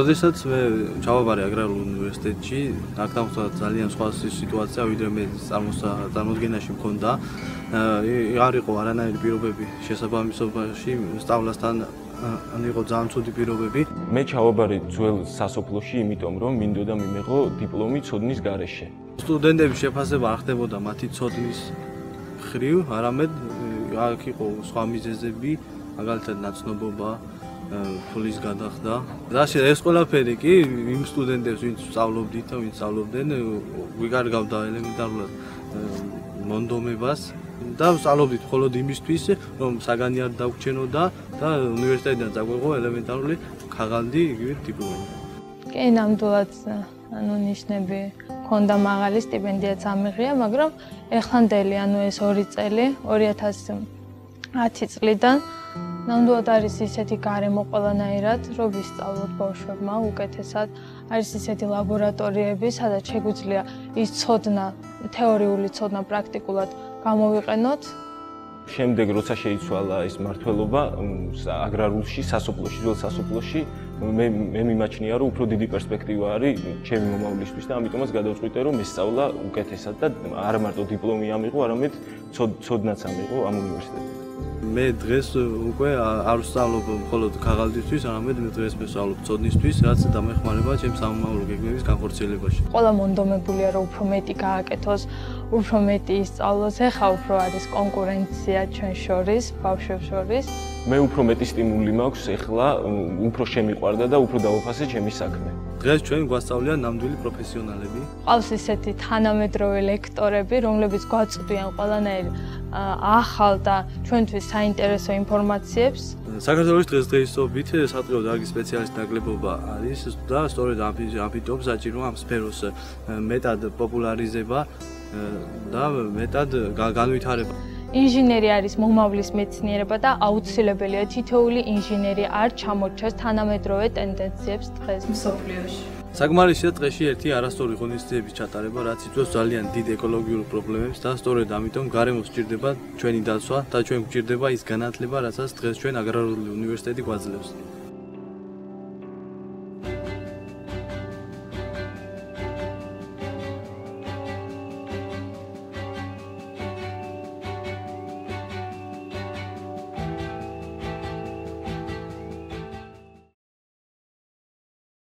როდესაც მე ჩავაბარე აგრარულ უნივერსიტეტში, აქ დამხდა ძალიან სხვა სიტუაცია, ვიდრე მე წარმოდგენაში მქონდა. არ იყო არანაირი პირობები შესაბამისობაში სწავლასთან, ან იყო ძალიან ცუდი პირობები. მე ჩავაბარე ძველ სასოფლოში, იმიტომ რომ მინდოდა მიმეღო დიპლომი ცოდნის გარეშე. სტუდენტების შეფასება არ ხდებოდა მათი ცოდნის ხრივ, არამედ აქ იყო სხვა მიზეზები, მაგალითად ნაცნობობა, ფულის გადახდა. ეს ყველაფერი კი იმ სტუდენტებს, ვინც სწავლობდით და ვინც სწავლობდნენ, ვიკარგავდა ელემენტარულად მონდომებას და სწავლობდით მხოლოდ იმისთვის, რომ საგანი არ დაგვრჩენოდა და უნივერსიტეტიდან წაგვეღო ელემენტარული ქაღალდი, იგივე დიპლომი. კი, ნამდვილად, ნიშნები მქონდა, მაღალი სტიპენდიაც ამიღია, მაგრამ ეხლანდელი, ეს 2 წელი, 2010 წლიდან ნამდვილად არის ისეთი გარემო ყველანაირად, რომ ვისწავლოთ ბავშვებმა უკეთესად, არის ისეთი ლაბორატორიები, სადაც შეგვიძლია ის ცოდნა, თეორიული ცოდნა პრაქტიკულად გამოვიყენოთ. შემდეგ როცა შეიცვალა ეს მმართველობა აგრარულში, სასოფლოში, ძველ სასოფლოში, მე მიმაჩნია, რომ უფრო დიდი პერსპექტივა არის ჩემი მომავლისთვის და ამიტომაც გადავწყვიტე, რომ ესწავლა უკეთესად და არა მარტო დიპლომი ამიღო, არამედ ცოდნაც ამიღო ამ უნივერსიტეტში. მე დღეს უკვე არ ვსწავლობ მხოლოდ ქაღალდისთვის, არამედ მე დღეს ვსწავლობ ცოდნისთვის, რაც დამეხმარება ჩემს სამომავლო გეგმების განხორციელებაში. ყველა მონდომებულია, რომ უფრო მეტი გააკეთოს, უფრო მეტი ისწავლოს. ეხლა უფრო არის კონკურენცია ჩვენ შორის, ბავშვებს შორის. მე უფრო მეტი სტიმული მაქვს ეხლა, უფრო შემიყვარდა და უფრო დავაფასე ჩემი საქმე. დღეს ჩვენ გვასწავლიან ნამდვილი პროფესიონალები. ყავს ისეთი თანამედროვე ლექტორები, რომლებიც გვაწვდიან ყველანაირ ახალ და ჩვენთვის საინტერესო ინფორმაციებს. საქართველოს დღესდღეობით სატყეო დარგის სპეციალისტ ნაკლებობა არის და სწორედ ამიტომ საჭიროა ამ სფეროს მეტად პოპულარიზება და მეტად განვითარება. ინჟინერი არის მომავლის მეცნიერება და აუცილებელია თითოეული ინჟინერი არ ჩამორჩეს თანამედროვე ტენდენციებს დღეს მსოფლიოში. საკმარისია დღეში ერთი არასწორი ღონისძიების ჩატარება, რაც იწვევს ძალიან დიდ ეკოლოგიურ პრობლემებს და სწორედ ამიტომ გარემოს სჭირდება ჩვენი დაცვა და ჩვენ გვჭირდება ის განათლება, რასაც დღეს ჩვენ აგრარული უნივერსიტეტი გვაძლევს.